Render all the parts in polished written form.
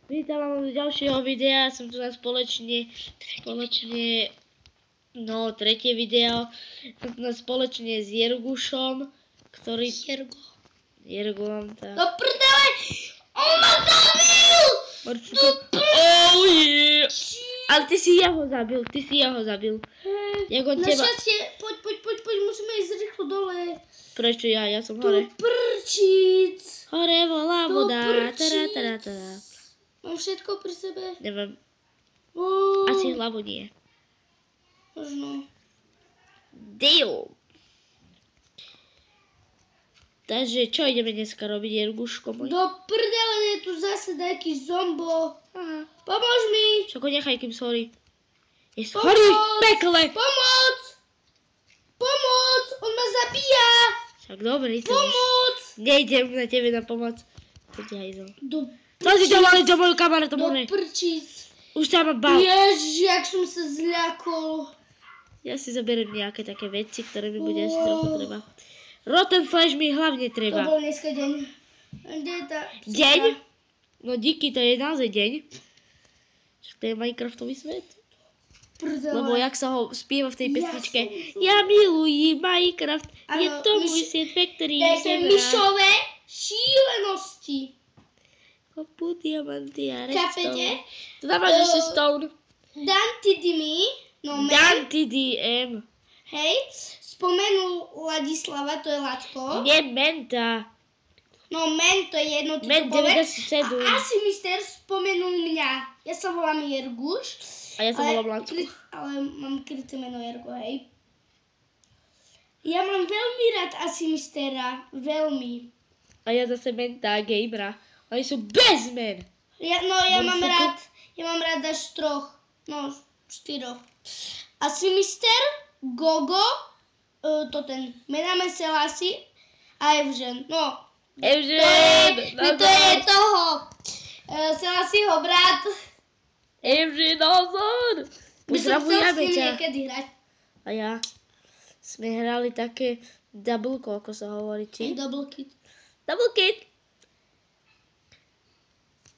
Vítam vás do ďalšieho videa, som tu na spoločne, tretie video. Som tu na spoločne s Jergušom, ktorý... Jergom, tak. Do prdele! On ma zabil! Oh yeah! Ale ty si ja ho zabil, Jak on Na teba... šťastie, poď, musíme ísť rýchlo dole. Prečo ja? Ja som hore. Do prčíc. Hore volá Do voda, prčíc. tara. Mám všetko pri sebe? Neviem, Oh, asi hlavu nie. možno. Deal. Takže čo ideme dneska robiť, Jerguško môj? Do prdele, je tu zase nejaký zombo. Aha. Pomôž mi. Čoko, nechaj, kým sorry. Je Pomoc! sorry, pekle! Pomoc! On ma zabíja! Však dobre, Pomoc! nejdem na tebe na pomoc. To ti hajzel. Do To si dovolil do moju kamarátu, Do more. prčíc. Už sa ma bál. Ježiš, jak som sa zľakol. Ja si zoberiem nejaké také veci, ktoré mi bude asi trochu treba. Rotten Flash mi hlavne To treba. bol dneska deň. Kde je tá... Deň? No díky, to je naozaj deň. Však to je Minecraftový svet. Prdele. Lebo jak sa ho spieva v tej Ja pesničke. som- Ja milujem Minecraft. Je Áno, to môj svet, ve ktorý Také sem rád. myšové šílenosti. Kopu, diamanty a Chápete? redstone. Tu dávaš ešte stone. Dantidimi, no men, Danty DM. hej, spomenul Ladislava, to je Latko. Nie Menta. No men, to je jedno, ty Men to povedz. 97. A asi mister spomenul mňa. Ja sa volám Jerguš. A ja sa volám Latko. Ale mám kryté meno Jergo, hej. Ja mám veľmi rád asi mistera, veľmi. A ja zase Menta a Gamera. Oni sú bez men. Ja mám rád až 3, 4. Asi mister, Gogo, to ten Mename Selasi a Evžen. No, Evžen! to je toho, Selasiho brat. Evžen, nazor! By som chcel s Pozdravujeme ním ťa. niekedy hrať. A ja. Sme hrali také doubleko, ako sa hovorí. Či? Double kit. Double kit.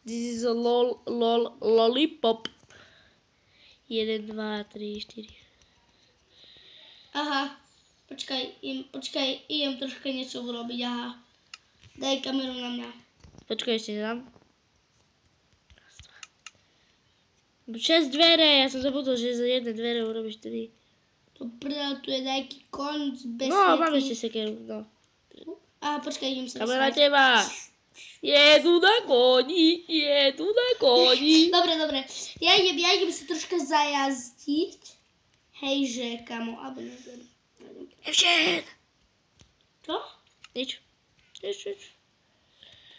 This is a lollipop. 1, 2, 3, 4. Aha, počkaj, idem troška niečo urobiť, aha. Daj kameru na mňa. Počkaj, ešte nedám. 6 dvere, ja som zabudol, že za jedné dvere urobíš 3. To prdel, tu je nejaký konc bez No, svietky. mám ešte sekeru, no. Aha, počkaj, idem sa Kamera vysrať. teba. Jedu na koni. Dobre. Ja idem sa troška zajazdiť. Hejže, kamo, alebo neviem. Evžen! Čo? Nič.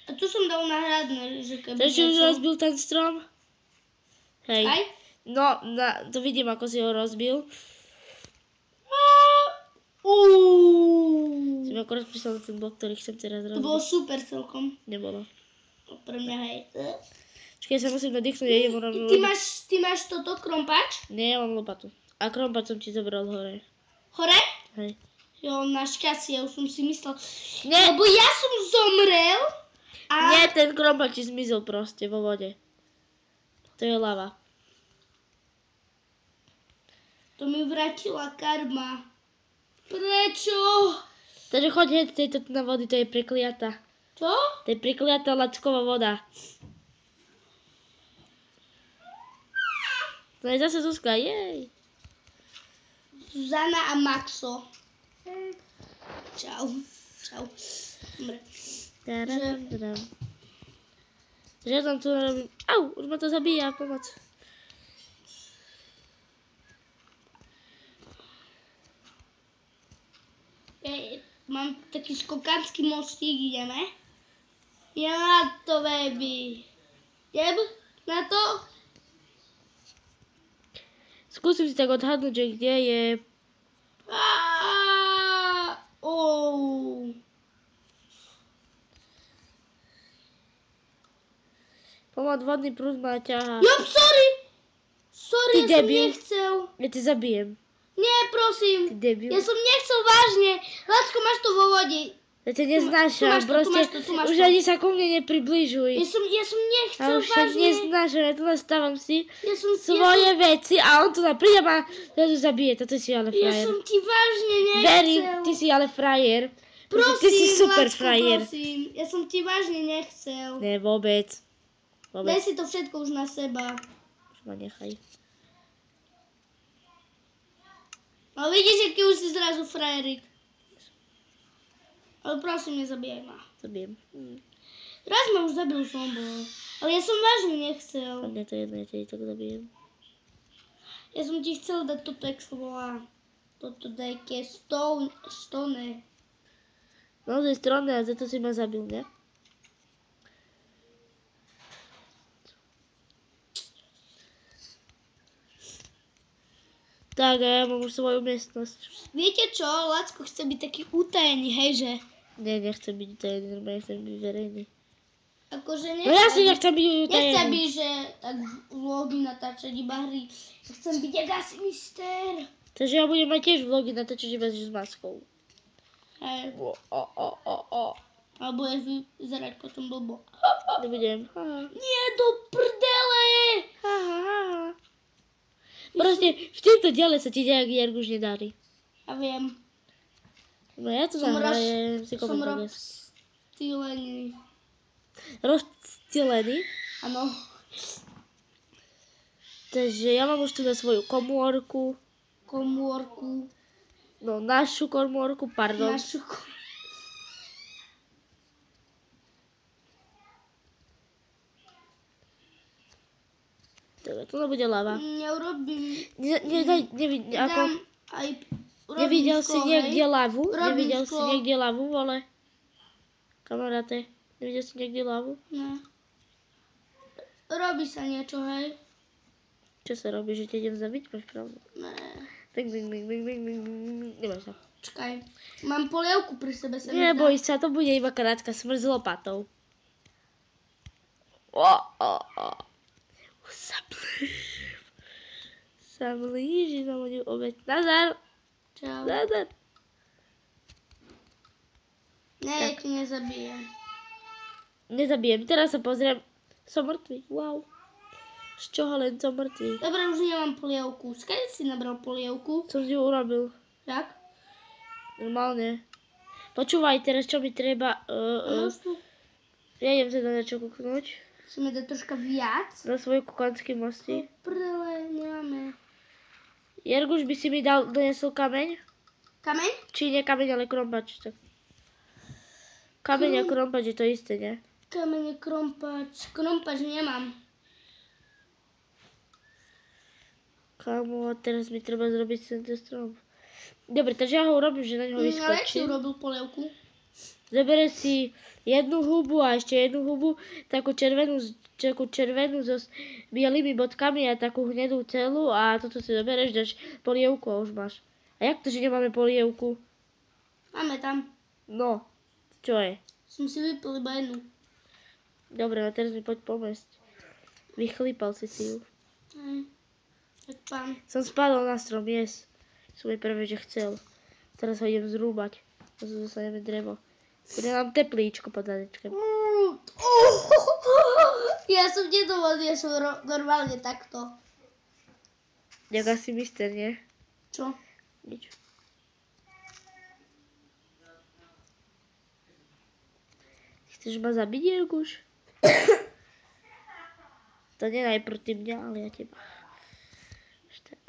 A tu som dal náhradné, že keby Takže už rozbil ten strom? Hej. Aj? No, to vidím, ako si ho rozbil. Si mi akorát prišiel na ten blok, ktorý chcem teraz To bolo rozbiť. super celkom. Nebolo. Pre mňa, hej. Čakaj, sa musím nadýchnuť, ja idem urobiť. Ty máš toto krompač? Nie, ja mám lopatu. A krompač som ti zobral hore. Hore? Hej. Jo, našťastie, už som si myslel. Nie, Lebo ja som zomrel a... nie, ten krompač ti zmizol proste vo vode. To je lava. To mi vrátila karma. Prečo? Takže choď hneď tejto na vody, to je prekliata. Čo? To je prekliatá lacková voda. To je zase Zuzka, jej. Zuzana a Maxo. Čau. Dobre. Taradadam. Takže ja tam tu robím... Au, už ma to zabíja, pomoc. Mám taký skokánsky mostík, ideme. Ja na to, baby. Idem na to? Skúsim si tak odhadnúť, že kde je... Pomoc, vodný prúd ma ťahá. Jo, sorry, Ty ja som debil. nechcel. Ja ti zabijem. Nie, prosím. Ty debil. Ja som nechcel vážne. Lásko, máš to vo vode. Ja ťa neznášam, tu proste máš už to. ani sa ku mne nepribližuj. Ja som nechcel, A už sa vážne. neznášam, ja tu nastávam si Ja som svoje veci a on tu príde ma zrazu zabije. Toto si ale Ja frajer. som ti vážne nechcel. Verím, ty si ale frajer. Prosím, Ty si super Vláčko, frajer. prosím. Ja som ti vážne nechcel. Nie, vôbec. Daj si to všetko už na seba. Už ma nechaj. Ale vidíš, aký už si zrazu frajerik. Ale prosím, nezabíjaj ma. Zabijem. Raz ma už zabil zombol. Ale ja som vážne A nechcel. mne to jedno, ja ťa tak zabijem. Ja som ti chcel dať toto, jak sa volá. Toto dajke stone. No, to je stronné a za to si ma zabil, ne? Tak, a ja mám už svoju miestnosť. Viete čo? Lacko chce byť taký utajený, hej, že? Nie, nechcem byť utajený, normálne chcem byť verejný. Akože No ja si nechcem byť Nechcem utajený. byť, že tak vlogy natáčať iba hry. Chcem byť jak asi mister. Takže ja budem mať tiež vlogy natáčať iba s maskou. Hej. O. A budeš vyzerať potom blbo. Nebudem. Haha. Nie do prdele! Haha. Proste v týmto diele sa ti nejak Jerg už nedarí. Ja viem. No ja to Som zahrajem si Som komentáre. rozptýlený. Rozcielený. Áno. Takže ja mám už tu na svoju komórku. Komórku. No, našu komórku, pardon. Našu To nebude lava. Neurobím. Ako, Dám aj nevidel si niekde lavu? Robím Nevidel si sklo. niekde lavu, vole? Kamaráte, nevidel si niekde lavu? Ne. Robí sa niečo, hej? Čo sa robí, že ťa idem zabiť? Máš pravdu. Ne. Bing. Neboj sa. Čakaj. Mám polievku pri sebe, sa mi Neboj sa, to bude iba krátka smrť s lopatou. Sa blíži na moju obeť. Nazar! Čau. Nazar! Ne, ja ti nezabijem. Nezabijem. Teraz sa pozriem. Som mŕtvý. Wow. Z čoho len som mŕtvý? Dobre, už nemám polievku. Skade si nabral polievku? Som si ju urobil. Tak? Normálne. Počúvaj, teraz čo mi treba... Ja idem sa na čo kúknúť. Musíme dať troška viac. Na svoj kukanský mostík. Prele, nemáme. Jerguš by si mi donesol kameň? Kameň? Či nie kameň, ale krompač. Tak. Kameň a krompač je to isté, nie? Kameň je krompač. Krompač nemám. Kámo, teraz mi treba zrobiť tento strom. Dobre, takže ja ho urobím, že na ňo Ale si vyskočím. urobil polievku. Zobere si jednu hubu a ešte jednu hubu, takú červenú so bielými bodkami a takú hnedú celú a toto si zobereš, dáš polievku a už máš. A jak to, že nemáme polievku? Máme tam. No, čo je? Som si vypil iba jednu. Dobre, a teraz mi poď pomôcť. Vychlípal si ju. Tak pán. Som spadol na strom, yes. Som jej prvé, že chcel. Teraz ho idem zrúbať. Zase dostaneme drevo. Bude nám teplíčko pod zadečkem. Ja som nedovolil, ja som normálne takto. Jak asi mister, nie? Čo? Nič. Chceš ma zabiť, Jerguš? To nie najprv ty mňa, ale ja teba. Až tak.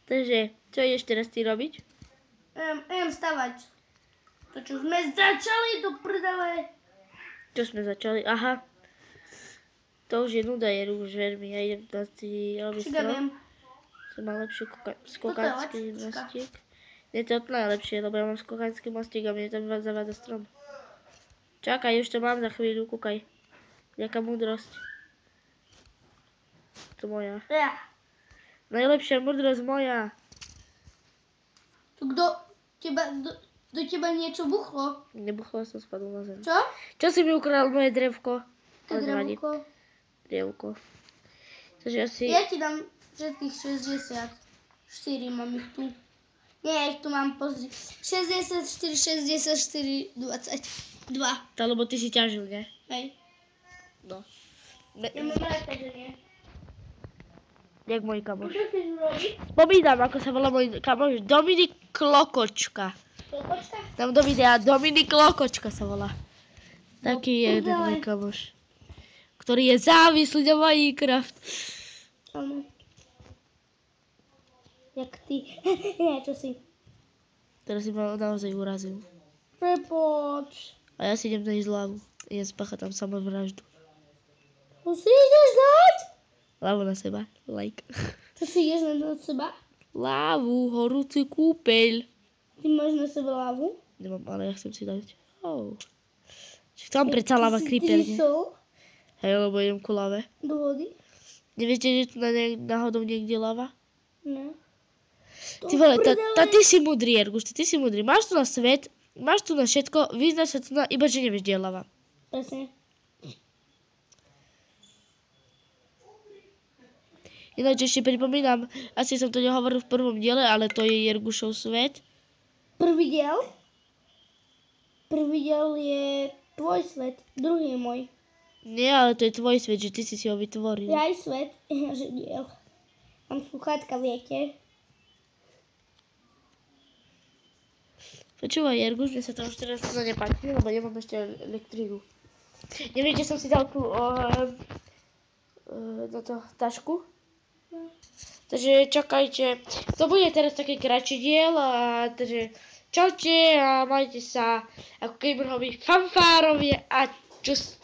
Takže, čo ideš teraz ty robiť? Idem stavať. To, čo sme začali do prdele. Čo sme začali? Aha. To už je nuda, Jerguš, ver mi. Ja idem na si robiť Však ja viem. Som mal lepší skokanský Toto je mostík. Nie, to je najlepšie, lebo ja mám skokanský mostík a mne tam zavádza strom. Čakaj, už to mám za chvíľu, kúkaj. Jaká múdrosť. To moja. Ja. Najlepšia múdrosť moja. Tu do teba niečo buchlo. Nebuchla som, spadol na zem. Čo? Čo si mi ukradol moje drevko? To je Ale nevadí. drevko. Drevko. Takže asi... Ja ti dám všetkých 60. 4 mám ich tu. Nie, tu mám, pozri. 64, 64, 22. To lebo ty si ťažil, ne? Hej. No. Ja mám rád, že nie. Jak môj kamoš. Čo chceš urobiť? Spomínam, ako sa volá môj kamoš Dominik Klokočka. Kokočka? Tam do videa Dominik Klokočka sa volá. Taký je jeden môj kamoš. Ktorý je závislý na Minecraft. Áno. Jak ty. Nie, čo si? Teraz si ma naozaj urazil. Prepoč. A ja si idem nájsť hlavu. Idem spáchať tam samovraždu. To si ideš dať? Hlavu na seba. Like. Čo si ideš na seba? Hlavu, horúci kúpeľ. Ty máš na sebe lávu? Nemám, ale ja chcem si dať. Oh. Tam predsa lava Ty creeper, si nie? sol Hej, lebo idem ku lave. do vody? Neviete, že tu náhodou niekde lava? Ne. Ty vole, ty si mudrý, Erguš, ty si mudrý. Máš tu na svet, máš tu na všetko, vyznáš sa tu na, iba že nevieš, kde je lava. Presne. Ináč ešte pripomínam, asi som to nehovoril v prvom diele, ale to je Ergušov svet. Prvý diel? Prvý diel je tvoj svet, druhý je môj. Nie, ale to je tvoj svet, že ty si ho vytvoril. Ja aj svet, že diel. Mám sluchátka, viete? Počúvaj, Erguš, mne sa to už teraz nepáči, lebo nemám ešte elektrínu. Neviete, som si dal tú na to tašku. Takže čakajte. To bude teraz taký kratší diel. Takže čaute a majte sa ako gamerhovi fanfárovie a čus.